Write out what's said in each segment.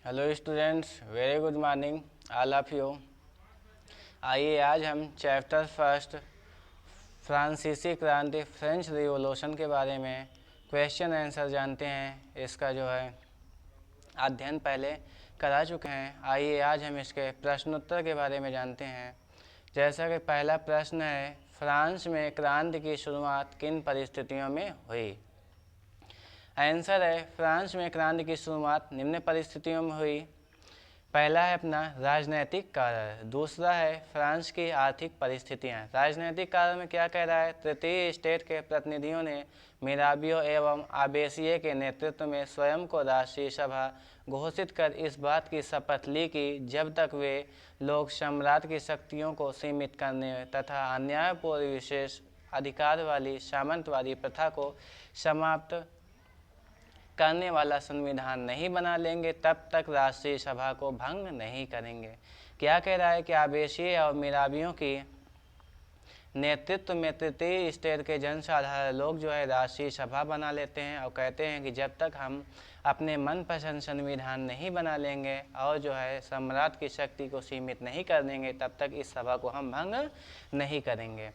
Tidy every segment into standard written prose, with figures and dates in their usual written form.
Hello students, very good morning all of you. आइए आज हम चैप्टर फर्स्ट फ्रांसीसी क्रांति फ्रेंच रिवॉल्यूशन के बारे में क्वेश्चन आंसर जानते हैं। इसका जो है अध्ययन पहले करा चुके हैं। आइए आज हम इसके प्रश्नोत्तर के बारे में जानते हैं। जैसा कि पहला प्रश्न है, फ्रांस में क्रांति की शुरुआत किन परिस्थितियों में हुई। आंसर है, फ्रांस में क्रांति की शुरुआत निम्न परिस्थितियों में हुई। पहला है अपना राजनैतिक कारण, दूसरा है फ्रांस की आर्थिक परिस्थितियां। राजनैतिक कारण में क्या कह रहा है, तृतीय स्टेट के प्रतिनिधियों ने मिराबियो एवं आबेसिये के नेतृत्व में स्वयं को राष्ट्रीय सभा घोषित कर इस बात की शपथ ली कि जब तक वे लोग सम्राट की शक्तियों को सीमित करने तथा अन्यायपूर्ण विशेष अधिकार वाली सामंतवादी प्रथा को समाप्त करने वाला संविधान नहीं बना लेंगे, तब तक राष्ट्रीय सभा को भंग नहीं करेंगे। क्या कह रहा है कि आबेसिये और मिराबियों की नेतृत्व में तृतीय स्टेट के जनसाधारण लोग जो है राष्ट्रीय सभा बना लेते हैं और कहते हैं कि जब तक हम अपने मनपसंद संविधान नहीं बना लेंगे और जो है सम्राट की शक्ति को सीमित नहीं कर देंगे, तब तक इस सभा को हम भंग नहीं करेंगे।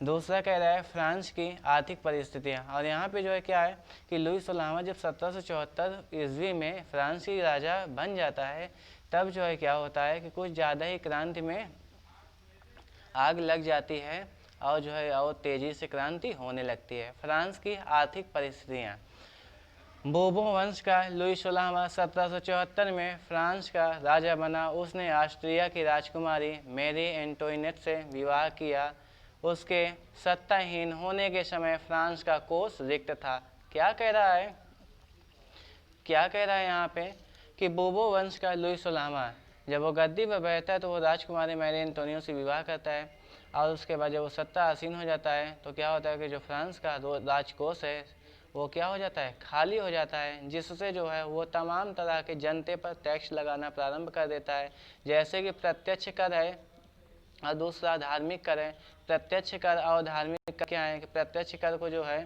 दूसरा कह रहा है फ्रांस की आर्थिक परिस्थितियाँ, और यहाँ पे जो है क्या है कि लुई 16वां जब 1774 ईस्वी में फ्रांस की राजा बन जाता है, तब जो है क्या होता है कि कुछ ज़्यादा ही क्रांति में आग लग जाती है और जो है और तेज़ी से क्रांति होने लगती है। फ्रांस की आर्थिक परिस्थितियाँ, बोबो वंश का लुई 16वां 1774 में फ्रांस का राजा बना। उसने ऑस्ट्रिया की राजकुमारी मैरी एंटोइनेट से विवाह किया। उसके सत्ताहीन होने के समय फ्रांस का कोष रिक्त था। क्या कह रहा है, यहाँ पे कि बोबो वंश का लुई 16वां जब वो गद्दी पर बैठता है तो वो राजकुमारी मैरी एंटोनियो से विवाह करता है, और उसके बाद जब वो सत्ता आसीन हो जाता है तो क्या होता है कि जो फ्रांस का राजकोष है वो क्या हो जाता है, खाली हो जाता है, जिससे जो है वो तमाम तरह के जनते पर टैक्स लगाना प्रारंभ कर देता है, जैसे कि प्रत्यक्ष कर है और दूसरा धार्मिक कर है। प्रत्यक्ष कर और धार्मिक कर क्या है कि प्रत्यक्ष कर को जो है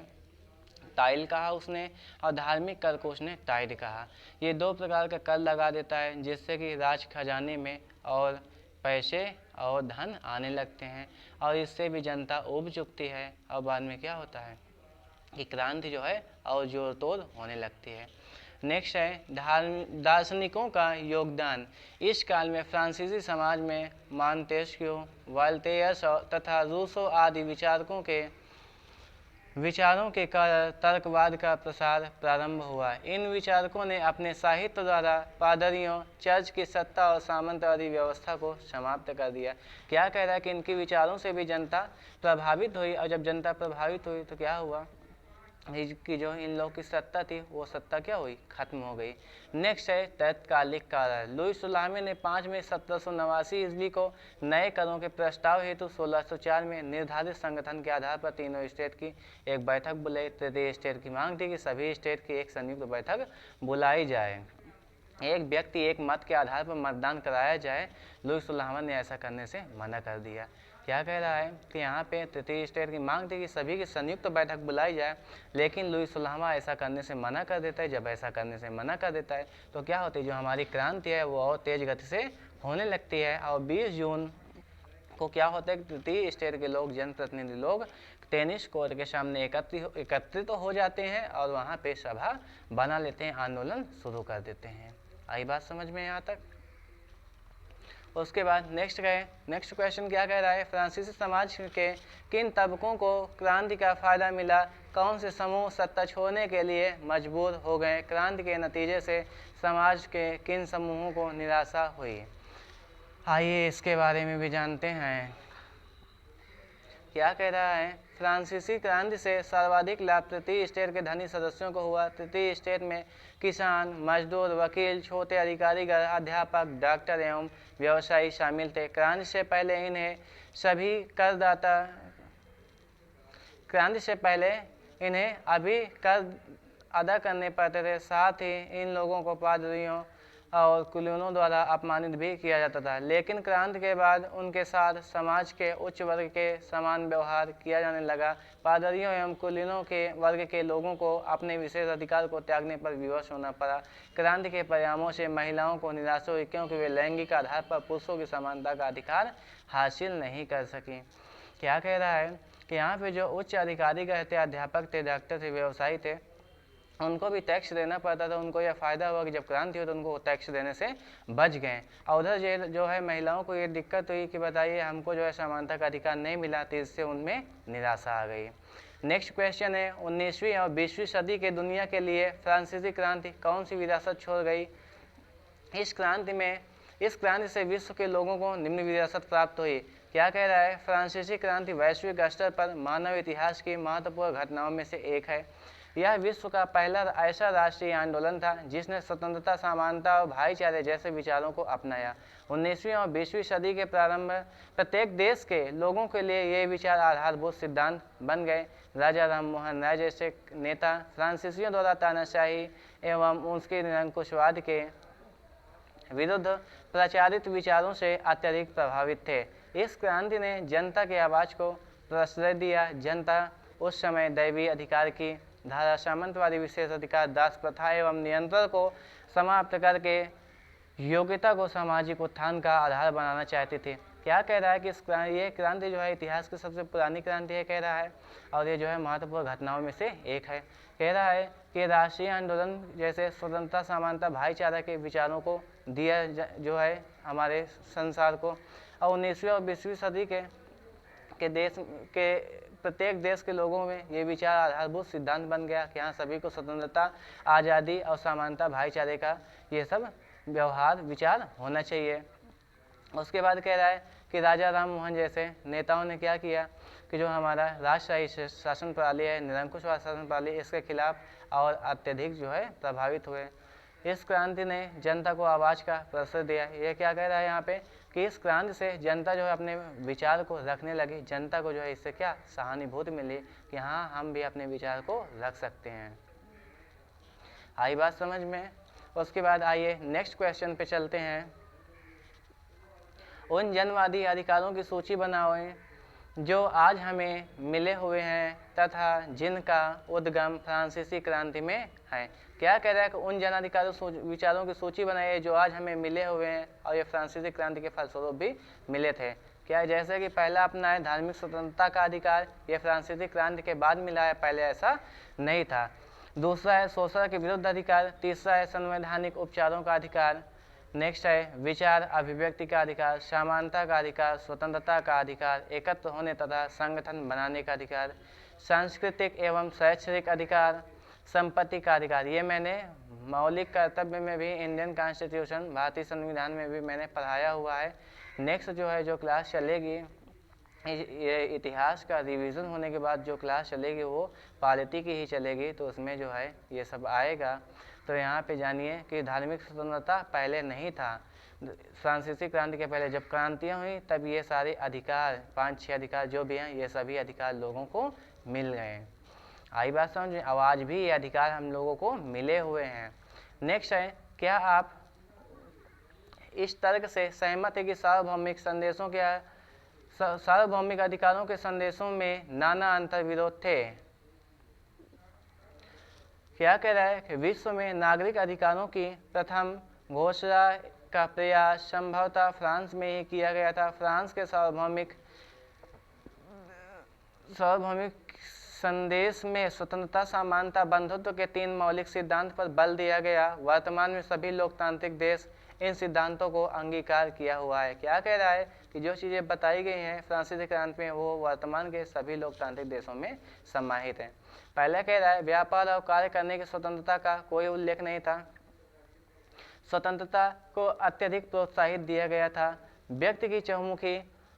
टाइल कहा उसने, और धार्मिक कर को उसने टाइड कहा। ये दो प्रकार का कर लगा देता है, जिससे कि राज खजाने में और पैसे और धन आने लगते हैं, और इससे भी जनता उब चुकती है, और बाद में क्या होता है कि क्रांति जो है और जोर तोड़ होने लगती है। नेक्स्ट है दार्शनिकों का योगदान। इस काल में फ्रांसीसी समाज में मॉन्टेस्क्यू, वोल्टेयर तथा रूसो आदि विचारों के कारण तर्कवाद का प्रसार प्रारंभ हुआ। इन विचारकों ने अपने साहित्य द्वारा पादरियों, चर्च की सत्ता और सामंतवादी व्यवस्था को समाप्त कर दिया। क्या कह रहा है कि इनके विचारों से भी जनता प्रभावित हुई, और जब जनता प्रभावित हुई तो क्या हुआ कि जो इन लोगों की सत्ता थी वो सत्ता क्या हुई, खत्म हो गई। नेक्स्ट है तत्कालिक कारण। लुई 16वें ने 5 मई 1789 ईस्वी को नए करों के प्रस्ताव हेतु 1604 में निर्धारित संगठन के आधार पर तीनों स्टेट की एक बैठक बुलाई। तृतीय स्टेट की मांग थी कि सभी स्टेट की एक संयुक्त बैठक बुलाई जाए, एक व्यक्ति एक मत के आधार पर मतदान कराया जाए। लुई 16वां ने ऐसा करने से मना कर दिया। क्या कह रहा है कि यहाँ पे तृतीय स्टेट की मांग थी कि सभी की संयुक्त बैठक बुलाई जाए, लेकिन लुई 16वां ऐसा करने से मना कर देता है। जब ऐसा करने से मना कर देता है तो क्या होती है, जो हमारी क्रांति है वो और तेज गति से होने लगती है, और 20 जून को क्या होता है कि तृतीय स्टेट के लोग, जनप्रतिनिधि लोग टेनिस कोर्ट के सामने एकत्रित हो जाते हैं और वहाँ पे सभा बना लेते हैं, आंदोलन शुरू कर देते हैं। आई बात समझ में यहाँ तक। उसके बाद नेक्स्ट क्वेश्चन क्या कह रहा है, फ्रांसीसी समाज के किन तबकों को क्रांति का फायदा मिला, कौन से समूह सत्ता छोड़ने के लिए मजबूर हो गए, क्रांति के नतीजे से समाज के किन समूहों को निराशा हुई। आइए इसके बारे में भी जानते हैं। क्या कह रहा है, फ्रांसीसी क्रांति से सर्वाधिक लाभ तृतीय स्टेट के धनी सदस्यों को हुआ। तृतीय स्टेट में किसान, मजदूर, वकील, छोटे अधिकारीगण, अध्यापक, डॉक्टर एवं व्यवसायी शामिल थे। क्रांति से पहले इन्हें अभी कर अदा करने पड़ते थे। साथ ही इन लोगों को पादरियों और कुलीनों द्वारा अपमानित भी किया जाता था। लेकिन क्रांति के बाद उनके साथ समाज के उच्च वर्ग के समान व्यवहार किया जाने लगा। पादरियों एवं कुलीनों के वर्ग के लोगों को अपने विशेष अधिकार को त्यागने पर विवश होना पड़ा। क्रांति के परिणामों से महिलाओं को निराशा हुई, क्योंकि वे लैंगिक आधार पर पुरुषों की समानता का अधिकार हासिल नहीं कर सकी। क्या कह रहा है कि यहाँ पे जो उच्च अधिकारी गए थे, अध्यापक थे, डॉक्टर थे, व्यवसायी थे, उनको भी टैक्स देना पड़ता था। उनको यह फ़ायदा हुआ कि जब क्रांति हुई तो उनको टैक्स देने से बच गए। और उधर जो है महिलाओं को ये दिक्कत हुई कि बताइए हमको जो है समानता का अधिकार नहीं मिला, तो इससे उनमें निराशा आ गई। नेक्स्ट क्वेश्चन है, 19वीं और 20वीं सदी के दुनिया के लिए फ्रांसीसी क्रांति कौन सी विरासत छोड़ गई? इस क्रांति से विश्व के लोगों को निम्न विरासत प्राप्त हुई। क्या कह रहा है? फ्रांसीसी क्रांति वैश्विक स्तर पर मानव इतिहास की महत्वपूर्ण घटनाओं में से एक है। यह विश्व का पहला ऐसा राष्ट्रीय आंदोलन था जिसने स्वतंत्रता, समानता और भाईचारे जैसे विचारों को अपनाया। 19वीं और 20वीं सदी के प्रारंभ में प्रत्येक देश के लोगों के लिए ये विचार आधारभूत सिद्धांत बन गए। राजा राम मोहन राय जैसे नेता फ्रांसीसियों द्वारा तानाशाही एवं उसके निरंकुशवाद के विरुद्ध प्रचारित विचारों से अत्यधिक प्रभावित थे। इस क्रांति ने जनता की आवाज़ को प्रश्रय दिया। जनता उस समय दैवीय अधिकार की धारा, सामंतवादी विशेष अधिकार, दास प्रथा एवं नियंत्रण को समाप्त करके योग्यता को सामाजिक उत्थान का आधार बनाना चाहती थी। क्या कह रहा है कि ये क्रांति जो है इतिहास की सबसे पुरानी क्रांति है, कह रहा है, और ये जो है महत्वपूर्ण घटनाओं में से एक है। कह रहा है कि राष्ट्रीय आंदोलन जैसे स्वतंत्रता, समानता, भाईचारा के विचारों को दिया जो है हमारे संसार को। और 19वीं और 20वीं सदी के देश के प्रत्येक देश के लोगों में ये विचार आधारभूत सिद्धांत बन गया कि हाँ सभी को स्वतंत्रता, आज़ादी और समानता, भाईचारे का ये सब व्यवहार, विचार होना चाहिए। उसके बाद कह रहा है कि राजा राम मोहन जैसे नेताओं ने क्या किया कि जो हमारा राजशाही शासन प्रणाली है, निरंकुशवाद शासन प्रणाली, इसके खिलाफ और अत्यधिक जो है प्रभावित हुए। इस क्रांति ने जनता को आवाज़ का प्रश्रय दिया। ये क्या कह रहा है यहाँ पे कि इस क्रांति से जनता जो है अपने विचार को रखने लगी। जनता को जो है इससे क्या सहानुभूति मिली कि हाँ हम भी अपने विचार को रख सकते हैं। आई बात समझ में? उसके बाद आइए नेक्स्ट क्वेश्चन पे चलते हैं। उन जनवादी अधिकारों की सूची बनाओ जो आज हमें मिले हुए हैं तथा जिनका उद्गम फ्रांसीसी क्रांति में है। क्या कह रहा है कि उन जन अधिकारों विचारों की सूची बनाइए जो आज हमें मिले हुए हैं और ये फ्रांसीसी क्रांति के फलस्वरूप भी मिले थे। क्या जैसे कि पहला अपना है धार्मिक स्वतंत्रता का अधिकार, ये फ्रांसीसी क्रांति के बाद मिला है, पहले ऐसा नहीं था। दूसरा है शोषण के विरुद्ध अधिकार। तीसरा है संवैधानिक उपचारों का अधिकार। नेक्स्ट है विचार अभिव्यक्ति का अधिकार, समानता का अधिकार, स्वतंत्रता का अधिकार, एकत्र होने तथा संगठन बनाने का अधिकार, सांस्कृतिक एवं शैक्षणिक अधिकार, संपत्ति का अधिकार। ये मैंने मौलिक कर्तव्य में भी, इंडियन कॉन्स्टिट्यूशन, भारतीय संविधान में भी मैंने पढ़ाया हुआ है। नेक्स्ट जो है जो क्लास चलेगी, ये इतिहास का रिवीजन होने के बाद जो क्लास चलेगी वो पॉलिटी की ही चलेगी, तो उसमें जो है ये सब आएगा। तो यहाँ पे जानिए कि धार्मिक स्वतंत्रता पहले नहीं था। फ्रांसीसी क्रांति के पहले जब क्रांतियाँ हुई तब ये सारे अधिकार, 5-6 अधिकार जो भी हैं, ये सभी अधिकार लोगों को मिल गए। आई बात समझ? आवाज़ भी ये अधिकार हम लोगों को मिले हुए हैं। नेक्स्ट है, क्या आप इस तर्क से सहमत है कि सार्वभौमिक संदेशों के सार्वभौमिक अधिकारों के संदेशों में नाना अंतर विरोध थे? क्या कह रहा है कि विश्व में नागरिक अधिकारों की प्रथम घोषणा का प्रयास संभवतः फ्रांस में ही किया गया था। फ्रांस के सार्वभौमिक संदेश में स्वतंत्रता, समानता, बंधुत्व के 3 मौलिक सिद्धांत पर बल दिया गया। वर्तमान में सभी लोकतांत्रिक देश इन सिद्धांतों को अंगीकार किया हुआ है। क्या कह रहा है कि जो चीज़ें बताई गई हैं फ्रांसीसी क्रांति में वो वर्तमान के सभी लोकतांत्रिक देशों में समाहित हैं। पहला कह रहा है व्यापार और कार्य करने की स्वतंत्रता का कोई उल्लेख नहीं था। स्वतंत्रता को अत्यधिक प्रोत्साहित दिया गया था। व्यक्ति की चहुमुखी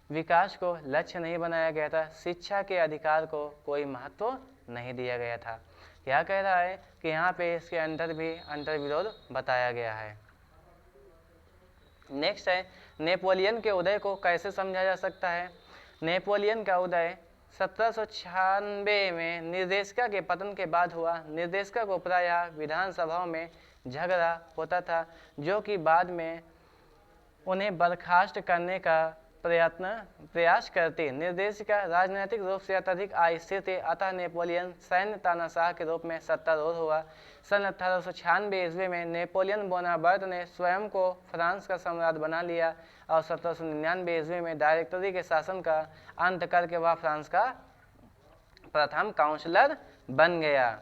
विकास को लक्ष्य नहीं बनाया गया था। शिक्षा के अधिकार को कोई महत्व नहीं दिया गया था। क्या कह रहा है कि यहाँ पे इसके अंदर भी अंतर्विरोध बताया गया है। नेक्स्ट है नेपोलियन के उदय को कैसे समझा जा सकता है? नेपोलियन का उदय 1796 में निर्देशिका के पतन के बाद हुआ। निर्देशिका को प्रायः विधानसभाओं में झगड़ा होता था, जो कि बाद में उन्हें बर्खास्त करने का प्रयास करती। निर्देशिका राजनीतिक रूप से अत्यधिक अस्थिर थी, अतः नेपोलियन सैन्य तानाशाह के रूप में सत्तारूढ़ हुआ। सन 1896 ईस्वी में नेपोलियन बोनापार्ट ने स्वयं को फ्रांस का सम्राट बना लिया और 1799 ईस्वी में डायरेक्टरी के शासन का अंत करके वह फ्रांस का प्रथम काउंसलर बन गया।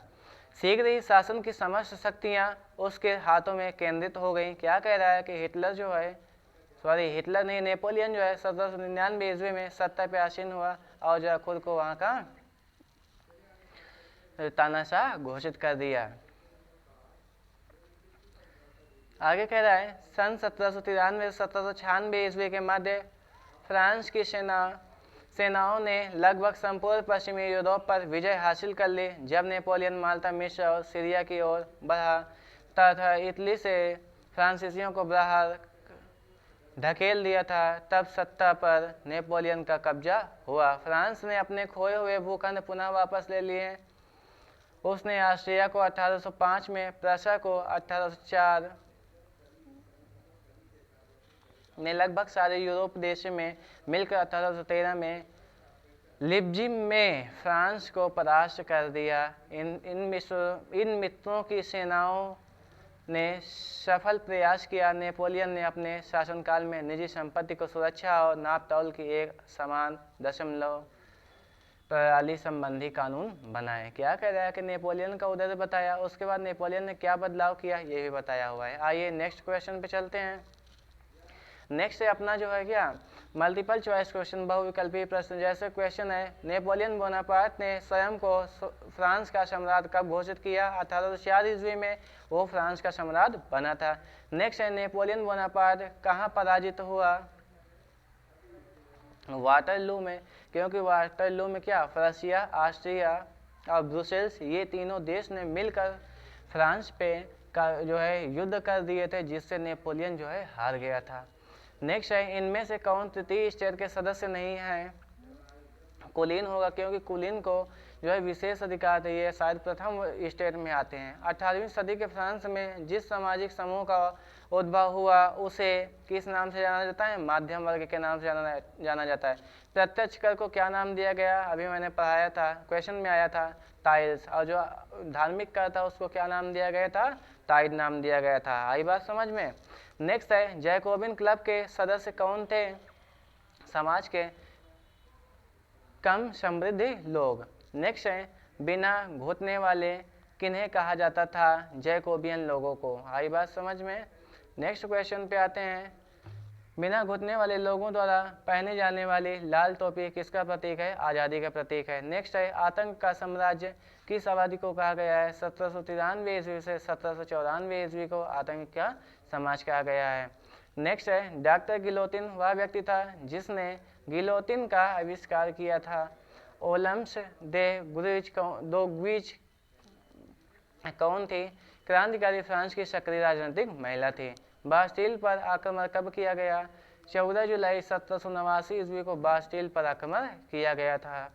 शीघ्र ही शासन की समस्त शक्तियां उसके हाथों में केंद्रित हो गईं। क्या कह रहा है कि हिटलर नहीं, नेपोलियन जो है 1799 ईस्वी में सत्ता पे आसीन हुआ और जो खुद को वहाँ का तानाशाह घोषित कर दिया। आगे कह रहा है सन 1793 से 1796 ईस्वी के मध्य फ्रांस की सेनाओं ने लगभग संपूर्ण पश्चिमी यूरोप पर विजय हासिल कर ली। जब नेपोलियन माल्टा, मिस्र और सीरिया की ओर बढ़ा तथा इटली से फ्रांसीसियों को बाहर ढकेल दिया था, तब सत्ता पर नेपोलियन का कब्जा हुआ। फ्रांस ने अपने खोए हुए भूखंड पुनः वापस ले लिए। उसने ऑस्ट्रिया को 1805 में, प्रशा को 1804 में, लगभग सारे यूरोप देश में मिलकर 1813 में लिब्जी में फ्रांस को परास्त कर दिया। इन मित्रों की सेनाओं ने सफल प्रयास किया। नेपोलियन ने अपने शासनकाल में निजी संपत्ति को सुरक्षा और नापतोल की एक समान दशमलव प्रणाली संबंधी कानून बनाए। क्या कह रहा है कि नेपोलियन का उदय बताया, उसके बाद नेपोलियन ने क्या बदलाव किया ये भी बताया हुआ है। आइए नेक्स्ट क्वेश्चन पे चलते हैं। नेक्स्ट है अपना जो है क्या मल्टीपल चॉइस क्वेश्चन, बहुविकल्पीय प्रश्न। जैसे क्वेश्चन है नेपोलियन बोनापार्ट ने स्वयं को फ्रांस का सम्राट कब घोषित किया? 1804 ईस्वी में वो फ्रांस का सम्राट बना था। नेक्स्ट है नेपोलियन बोनापार्ट कहाँ पराजित हुआ? वाटरलू में, क्योंकि वाटरलू में क्या फ्रांसिया, ऑस्ट्रिया और ब्रुसेल्स ये तीनों देश ने मिलकर फ्रांस पे का जो है युद्ध कर दिए थे, जिससे नेपोलियन जो है हार गया था। नेक्स्ट है इनमें से कौन तृतीय स्टेट के सदस्य नहीं है? कुलीन होगा, क्योंकि कुलीन को जो है विशेष अधिकार है, ये शायद प्रथम स्टेट में आते हैं। 18वीं सदी के फ्रांस में जिस सामाजिक समूह का उद्भव हुआ उसे किस नाम से जाना जाता है? मध्यम वर्ग के नाम से जाना जाता है। प्रत्यक्ष कर को क्या नाम दिया गया? अभी मैंने पढ़ाया था, क्वेश्चन में आया था टाइल्स। और जो धार्मिक कर था उसको क्या नाम दिया गया था? टाइड नाम दिया गया था। आई बात समझ में? नेक्स्ट है जैकोबिन क्लब के सदस्य कौन थे? समाज के कम समृद्धि लोग। नेक्स्ट है बिना घुटने वाले किन्हें कहा जाता था? जैकोबियन लोगों को। आई बात समझ में? नेक्स्ट क्वेश्चन पे आते हैं। बिना घुटने वाले लोगों द्वारा पहने जाने वाली लाल टोपी किसका प्रतीक है? आज़ादी का प्रतीक है। नेक्स्ट है आतंक का साम्राज्य किस आबादी को कहा गया है? 1793 ईस्वी से 1794 ईस्वी को आतंक का समाज कहा गया है। नेक्स्ट है डॉक्टर गिलोटिन वह व्यक्ति था जिसने गिलोटिन का आविष्कार किया था। ओलम्स दे गुइज कौन थी? क्रांतिकारी फ्रांस की सक्रिय राजनीतिक महिला थी। बास्टील पर आक्रमण कब किया गया? 14 जुलाई 1789 ईस्वी को बास्टील पर आक्रमण किया गया था।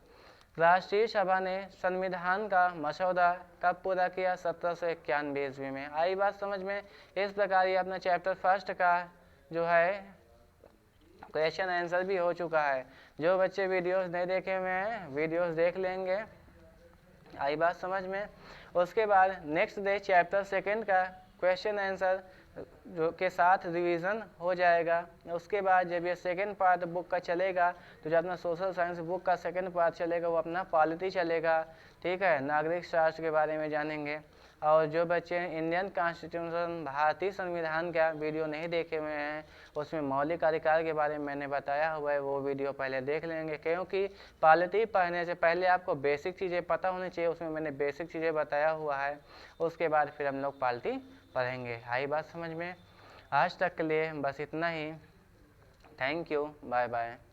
राष्ट्रीय सभा ने संविधान का मसौदा कब पूरा किया? 1791 ईस्वी में। आई बात समझ में? इस प्रकार ये अपना चैप्टर फर्स्ट का जो है क्वेश्चन आंसर भी हो चुका है। जो बच्चे वीडियोस नहीं देखे हुए हैं वीडियोस देख लेंगे। आई बात समझ में? उसके बाद नेक्स्ट डे चैप्टर सेकंड का क्वेश्चन आंसर जो के साथ रिवीजन हो जाएगा। उसके बाद जब ये सेकंड पार्ट बुक का चलेगा तो जो अपना सोशल साइंस बुक का सेकंड पार्ट चलेगा वो अपना पॉलिटी चलेगा। ठीक है, नागरिक शास्त्र के बारे में जानेंगे। और जो बच्चे इंडियन कॉन्स्टिट्यूशन भारतीय संविधान का वीडियो नहीं देखे हुए हैं उसमें मौलिक अधिकार के बारे में मैंने बताया हुआ है, वो वीडियो पहले देख लेंगे। क्योंकि पॉलिटी पढ़ने से पहले आपको बेसिक चीज़ें पता होनी चाहिए, उसमें मैंने बेसिक चीज़ें बताया हुआ है। उसके बाद फिर हम लोग पॉलिटी पढ़ेंगे। आई बात समझ में? आज तक के लिए बस इतना ही। Thank you, bye bye.